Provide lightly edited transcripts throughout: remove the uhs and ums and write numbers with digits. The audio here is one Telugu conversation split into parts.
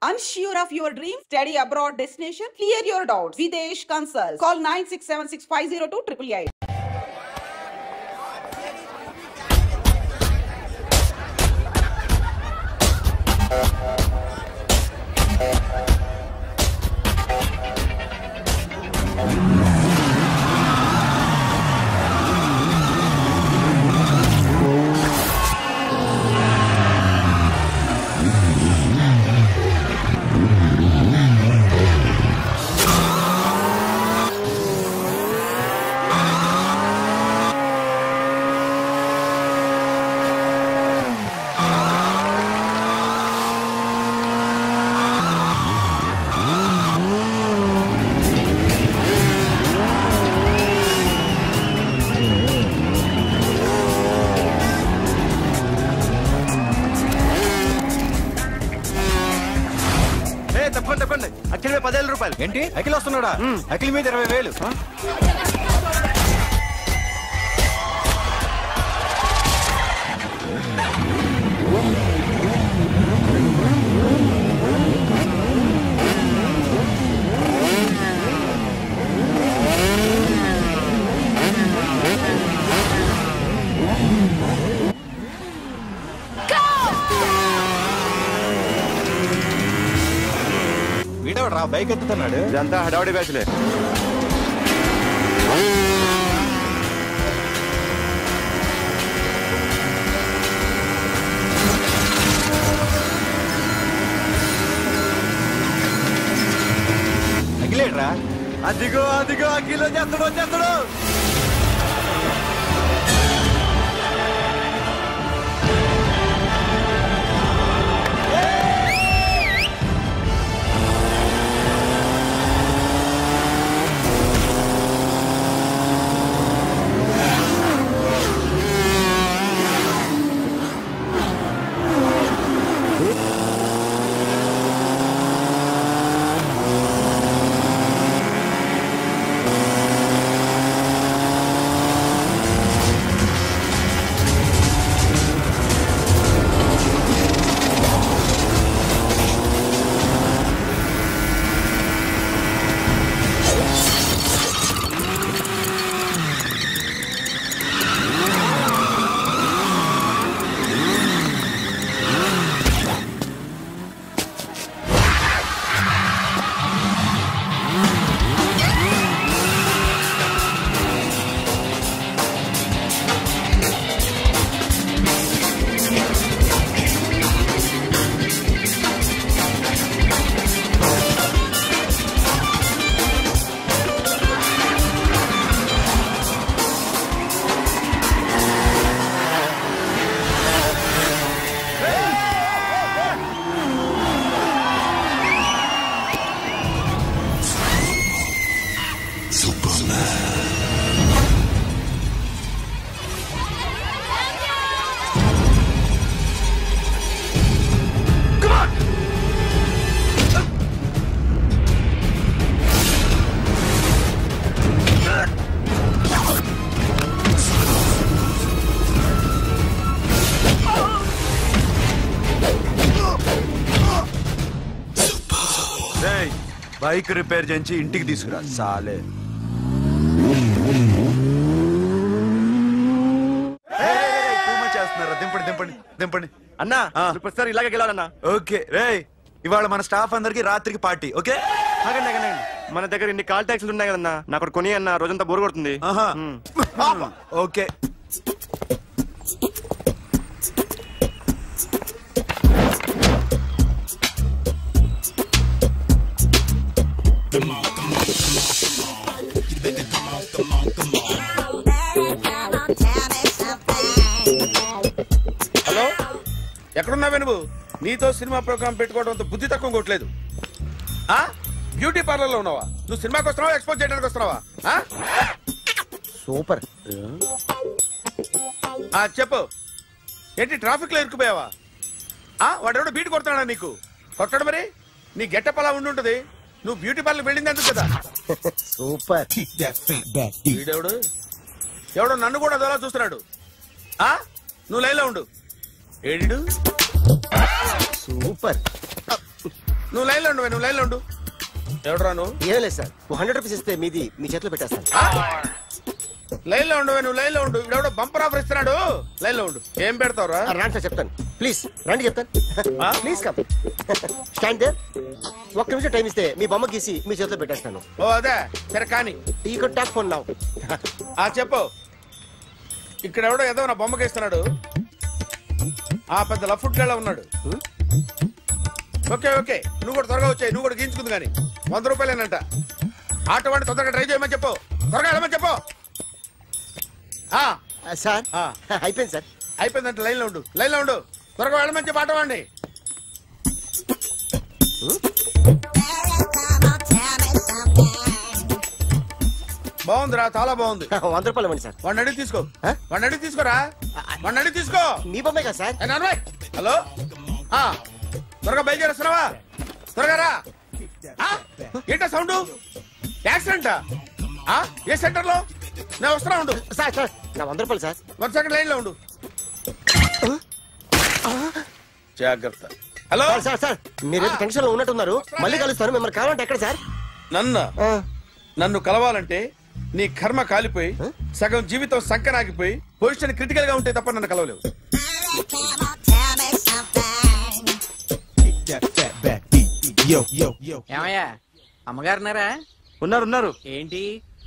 Unsure of your dream? Study abroad destination? Clear your doubts. Videsh Consult. Call 9676502888. Akhil 10,000 రూపాయలు. ఏంటి అఖిల్ వస్తున్నాడా? అఖిల్ మీద 20,000. వీడవరా బైక్ ఎత్తుతున్నాడు? ఇదంతా హడావుడి బ్యాచ్లే. అఖిలేడ్రా? అదిగో అదిగో అఖిల్ వచ్చేస్తాడు. బైక్ రిపేర్ చేయించి ఇంటికి తీసుకురా సాలే. చేస్తున్నారా? దింపండి అన్నా. ప్రతిసారి ఇలాగే గెలాలన్నా. ఓకే రే, ఇవాళ మన స్టాఫ్ అందరికి రాత్రికి పార్టీ. ఓకే మన దగ్గర ఇన్ని కాల్ ట్యాక్సీలు ఉన్నాయి కదన్నా, నాకు కొని అన్న రోజంతా బోర్ కొడుతుంది. ఓకే హలో, ఎక్కడున్నావే నువ్వు? నీతో సినిమా ప్రోగ్రామ్ పెట్టుకోవడంతో బుద్ధి తక్కువ కొట్టలేదు. బ్యూటీ పార్లర్ లో ఉన్నావా? నువ్వు సినిమాకి వస్తున్నావా, ఎక్స్పోజ్ చేయడానికి వస్తున్నావా? సూపర్. చెప్పు, ఏంటి ట్రాఫిక్ లో ఇరుక్కుపోయావా? వాడెవడో బీట్ కొడతాడా నీకు? కొట్టాడు మరి. నీ గెట్టప్ అలా ఉండుంటది. నువ్వు బ్యూటీ పార్లర్ వెళ్ళింది ఎందుకు కదా? సూపర్. వీడెవడు? ఎవడో నన్ను కూడా అదోలా చూస్తున్నాడు. నువ్వు లైన్లో ఉండు. ఏడు సూపర్. నువ్వు లైన్లో ఉండు, నువ్వు లైన్లో ఉండు. ఎవడరా నువ్వు? ఏం లేదు సార్, 100 రూపీస్ ఇస్తే మీది మీ చేతిలో పెట్టేస్తాను. లైన్లో ఉండు, నువ్వు లైన్లో ఉండు. ఇవిడెవడో బంపర్ ఆఫర్ ఇస్తున్నాడు. లైన్లో ఉండు. ఏం పెడతావురా? రాండి సార్ చెప్తాను, ప్లీజ్ రండి చెప్తాను. Please come stand there. 1 నిమిషం టైం ఇస్తే మీ బొమ్మ గీసి మీ చేతిలో పెట్టేస్తాను. ఓ అదే సరే కానీ ఈ కుడ్ టాక్ ఫోన్ నౌ. చెప్పు. ఇక్కడ ఎవడో ఏదో నా బొమ్మకి ఇస్తున్నాడు. పెద్ద లఫుట్ గళ్ళ ఉన్నాడు. ఓకే ఓకే, నువ్వు కూడా త్వరగా వచ్చాయి. నువ్వు కూడా గీంచుకుంది కానీ 100 రూపాయలేనంట. ఆటో వాడిని తొందరగా ట్రై చేయమని చెప్పు. త్వరగా వెళ్ళమని చెప్పు. సార్ అయిపోయింది సార్. అయిపోయిందంటే లైన్లో ఉండు, లైన్లో ఉండు. త్వరగా వెళ్ళమని చెప్పు ఆటో వాడిని. బాగుందిరా, చాలా బాగుంది. 100 రూపాయలు ఇవ్వండి సార్. వాడిని అడిగి తీసుకో. వాడిని అడిగి తీసుకోరా. వాడిని అడిగి తీసుకో. మీ బొమ్మే కదా సార్. హలో, త్వరగా బయలుదేరేస్తున్నావా? త్వరగా రా. ఏంటా సౌండ్? యాక్సిడెంటా? ఏ సెంటర్ లో? నేను వస్తున్నా ఉండు. సార్ సార్ నా 100 రూపాయలు సార్. 1 సెకండ్ లైన్ లో ఉండు. జాగ్రత్త. హలో సార్ సార్ మీరు టెన్షన్ లో ఉన్నట్టున్నారు. మళ్ళీ కలుస్తాను. మిమ్మల్ని కావాలంటే ఎక్కడ సార్? నన్ను కలవాలంటే నీ కర్మ కాలిపోయి సగం జీవితం సంకనాగిపోయి పొజిషన్ క్రిటికల్ గా ఉంటే తప్ప నన్ను కలవలేవు. ఏమయ్యా అమ్మగారున్నారా? ఉన్నారు. ఏంటి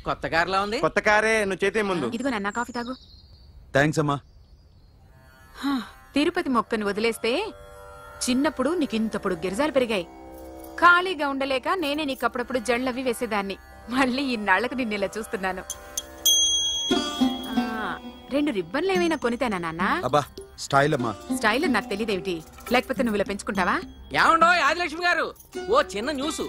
కొత్త కారులా ఉంది? కొత్త కారే, నువ్వు చేతే ముందు. ఇదిగో నాన్న కాఫీ తాగు. థ్యాంక్స్ అమ్మా. తిరుపతి మొక్కను వదిలేస్తే చిన్నప్పుడు నీకింతప్పుడు గిరిజాలు పెరిగాయి. ఖాళీగా ఉండలేక నేనే నీకప్పుడప్పుడు జళ్ళవి వేసేదాన్ని. మళ్ళీ ఇన్నాళ్లకు నిన్ను ఇలా చూస్తున్నాను. 2 రిబ్బన్లు ఏమైనా కొనితేనా నాన్న? అబ్బా స్టైల్ అమ్మా. స్టైల్ నాకు తెలియదేమిటి? లేకపోతే నువ్వు ఇలా పెంచుకుంటావా? ఏమండో ఆదిలక్ష్మి గారు, ఓ చిన్న న్యూస్.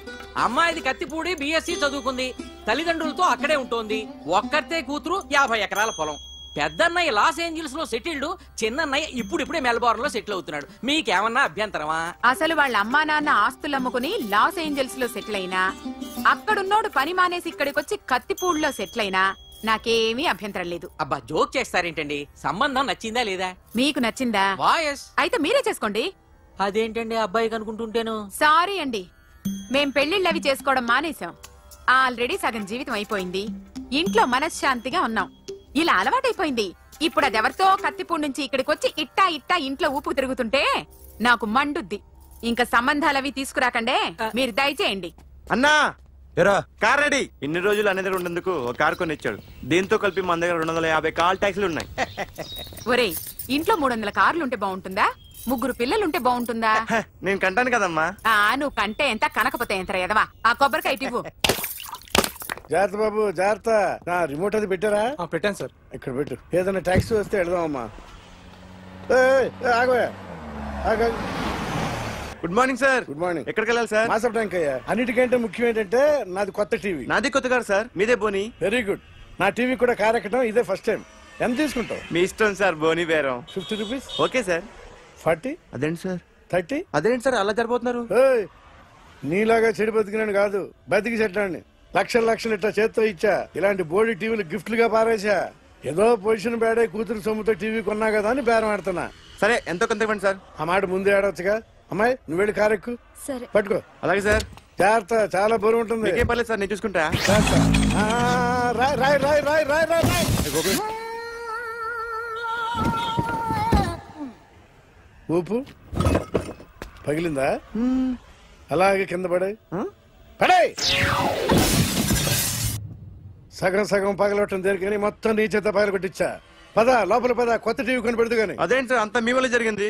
అమ్మాయిది కత్తిపూడి BSc చదువుకుంది. తల్లిదండ్రులతో అక్కడే ఉంటోంది. ఒక్కతే కూతురు, 50 ఎకరాల పొలం. పెద్దన్నయ్య లాస్ ఏంజల్స్ లో సెటిల్డ్, చిన్నన్నయ్య ఇప్పుడిప్పుడే మెల్బోర్న్ లో సెటిల్ అవుతున్నాడు. మీకేమన్నా అభ్యంతరమా? అసలు వాళ్ళ అమ్మా నాన్న ఆస్తులు అమ్ముకుని లాస్ ఏంజల్స్ లో సెటిల్ అయినా, అక్కడున్నోడు పని మానేసి ఇక్కడికొచ్చి కత్తిపూడిలో సెటిల్ అయినా నాకేమీ అభ్యంతరం లేదు. అబ్బా జోక్ చేస్తారేంటండి? సంబంధం నచ్చిందా లేదా? మీకు నచ్చిందా? వాయస్ అయితే మీరే చేసుకోండి. అదేంటండి అబ్బాయి కనుకుంటుంటేను? సారీ అండి, మేం పెళ్లిళ్ళవి చేసుకోవడం మానేశాం. ఆల్రెడీ సగం జీవితం అయిపోయింది. ఇంట్లో మనశ్శాంతిగా ఉన్నాం. ఇలా అలవాటైపోయింది. ఇప్పుడు అదెవరితో కత్తిపూడి నుంచి ఇక్కడికొచ్చి ఇట్టా ఇంట్లో ఊపుకు తిరుగుతుంటే నాకు మండుద్ది. ఇంకా సంబంధాలవి తీసుకురాకండే, మీరు దయచేయండి. అన్నా ఎరా కార్ రెడీ. ఇన్ని రోజులు అనే దగ్గర ఉండేందుకు ఒక కార్ కొని ఇచ్చాడు. దీంతో కలిపి మన దగ్గర 250 కాల్ ట్యాక్సీలు ఉన్నాయి. ఒరేయ్, ఇంట్లో 300 కార్లుంటే బాగుంటుందా? 3 పిల్లలుంటే బాగుంటుందా? నేను కంటాను కదమ్మా. నువ్వు కంటే ఎంత కనకపోతే ఎంత ఎదవా. ఆ కొబ్బరికాయ ఇవ్వు. జాగ్రత్త బాబు, జాగ్రత్త. నా రిమోట్ అది పెట్టారా? పెట్టాను సార్. ఇక్కడ పెట్టు. ఏదైనా ట్యాక్సీ వస్తే వెళదామమ్మా. ఆగోయా. Good morning sir. Good morning. ఎక్కడికి వెళ్ళాలి సార్? మాసప్ ట్యాంక్ అయ్యా. అన్నిటికంటే ముఖ్యం ఏంటంటే నాది కొత్త టీవీ. నాది కొత్త కారు సార్, మీదే బోని. Very good. నా టీవీ కూడా కార్ ఎక్కడం ఇదే ఫస్ట్ టైం. ఎంత తీసుకుంటావు? మీ ఇష్టం సార్, బోని బేరం. 50 రూపీస్. Okay sir. 40. అదేంటి సార్? 30. అదేంటి సార్ అలా జరిపోతున్నారు? నీలాగా చెడు బతికినాను కాదు, బతికి చెట్లాన్ని. లక్షలు ఇట్లా చేత్తో ఇచ్చా. ఇలాంటి బోడి టీవీలు గిఫ్ట్లుగా పారేసా. ఏదో పొజిషన్ బేడే కూతురు సొమ్ముతో టీవీ కొన్నా కదా అని బేరం ఆడుతున్నా. సరే ఎంతో కొంత ఇవ్వండి సార్. ఆ మాట ముందే ఆడవచ్చుగా. అమ్మాయి నువ్వు వెళ్ళి కారు ఎక్కు. సరే పట్టుకో. అలాగే సార్. జాగ్రత్త, చాలా బరువు ఉంటుంది. మీకేం పర్లేదు సార్, నేను చూసుకుంటా. రాయ్. ఊపు పగిలిందా? అలాగే కింద పడే. సగం పగలవటం దేనికని మొత్తం నీ చేత పగల కొట్టించా. పద లోపల పద, కొత్త టీవీ కొని పెడదు గాని. అదేంటి సార్ అంతా మీ వల్ల జరిగింది?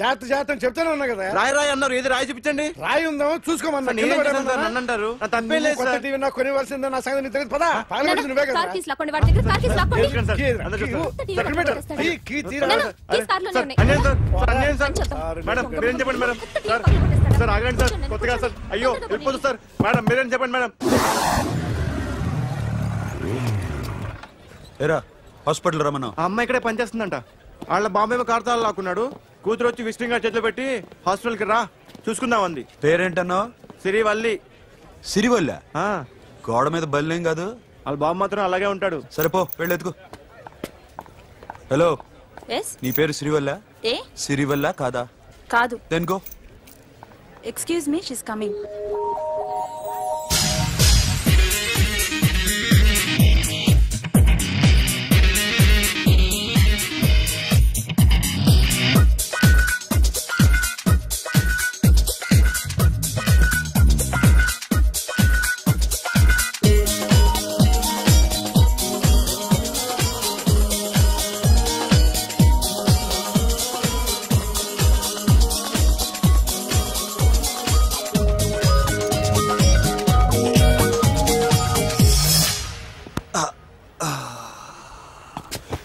జాగ్రత్త చెప్తానే ఉన్నా కదా. రాయి అన్నారు, ఏది రాయి చూపించండి. రాయి ఉందా చూసుకోమన్నా. నన్ను అంటారు, తప్పేం లేదు కొత్త సార్. టీవీ నాకు కొనివ్వాల్సిందే. నా సంగతి నీకు తెలియదు. పద పగలగొట్టింది నువ్వే కదా. మేడం మీరేం చెప్పండి మేడం. సార్ ఆగండి సార్, కొత్తగా సార్. అయ్యో వెళ్ళిపోదు సార్. మేడం మీరేం చెప్పండి మేడం. ఎరా హాస్పిటల్ రమ్మను. ఆ అమ్మాయి ఇక్కడే పనిచేస్తుందంట. వాళ్ళ బాంబేమో కార్తాలు లాక్కున్నాడు. కూతురు వచ్చి విజిటింగ్ కార్డ్ చేతిలో పెట్టి హాస్పిటల్ కి రా చూసుకుందాం అంది. పేరేంటన్నావు? సిరివల్లి. సిరివల్ల? గోడ మీద బల్లేం కాదు. వాళ్ళ బాబు మాత్రం అలాగే ఉంటాడు. సరేపో వెళ్ళెత్తుకు. హలో, నీ పేరు సిరివల్ల? సిరివల్ల కాదా? కాదు. దెన్కో. Excuse me, she's coming.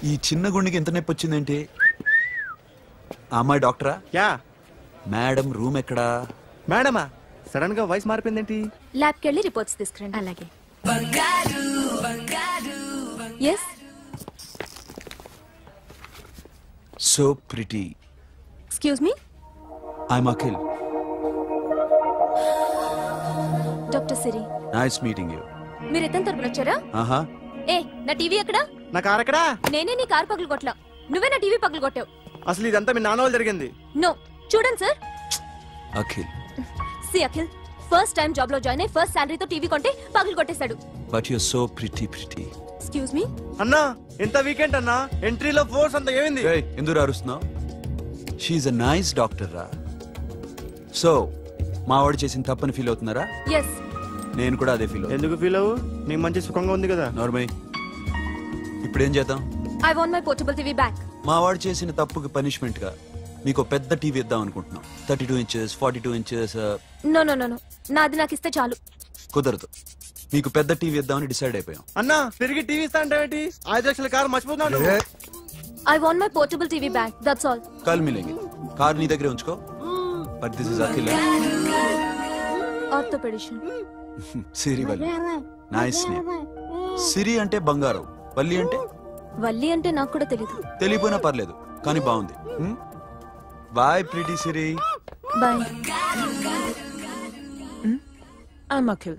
ఈ చిన్న గుండెకి ఎంత నొప్పి వచ్చిందేంటి? అమ్మాయి డాక్టరా? యా. మేడం రూమ్ ఎక్కడా? మేడమా? సడన్ గా వాయిస్ మారిపోయిందేంటి? ల్యాబ్కి వెళ్ళి రిపోర్ట్స్ తీసుకురండి. అలాగే. Yes. So pretty. Excuse me. I'm Akhil. Doctor Siri. Nice meeting you. మీరు ఎత్తని తరపున వచ్చారా? ఆహా. ఏ, నా టీవీ ఎక్కడా? నా కార్ ఎక్కడా? నేనే నీ కార్ పగలు కొట్టలా, నువ్వే నా టీవీ పగలు కొట్టావు. అసలు ఇదంతా మీ నాన్న వాళ్ళు జరిగింది. నో, చూడండి sir. Akhil. See Akhil, first time job లో జాయిన్ అయ్యి ఫస్ట్ సాలరీతో టీవీ కొంటే పగలు కొట్టేశాడు. But you so pretty. Excuse me. అన్నా ఎంత వీకెండ్ అన్నా, ఎంట్రీలో ఫోర్స్ అంత ఏమైంది? ఏయ్, ఎందుకు అరుస్తున్నావు? షీఈ్ అ నైస్ డాక్టర్ రా. సో మావాడు చేసిన తప్పని ఫీల్ అవుతున్నారా? ఎస్. నేను కూడా అదే ఫీల్. ఎందుకు ఫీల్ అవ్వు? నీకు మంచి సుఖంగా ఉంది కదా. నార్మల్. ఇప్పుడేం చేద్దాం? I want my portable TV back. మావాడు చేసిన తప్పుకి పనిష్మెంట్ గా మీకు పెద్ద టీవీ ఇద్దాం అనుకుంటున్నాం. 32 inches 42 inches. No no no no, నాది నాకు ఇస్తే చాలు. కుదరదు. మీకు పెద్ద టీవీ ఇద్దామని డిసైడ్ అయిపోయాం. అన్నా తిరిగి టీవీ ఇస్తా అంటే 5 లక్షల కారు మర్చిపోతున్నాడు. I want my portable TV back, that's all. కల్ మిలేంగి. కార్ నీ దగ్గరే ఉంచుకో. But this is Akhil. Orthopaedician. Siri Valli. Nice name. Siri అంటే బంగారం, వల్లి అంటే? వల్లి అంటే నాకు కూడా తెలీదు. తెలియపోయినా పర్లేదు, కానీ బాగుంది. Bye pretty Siri. Bye. I'm Akhil.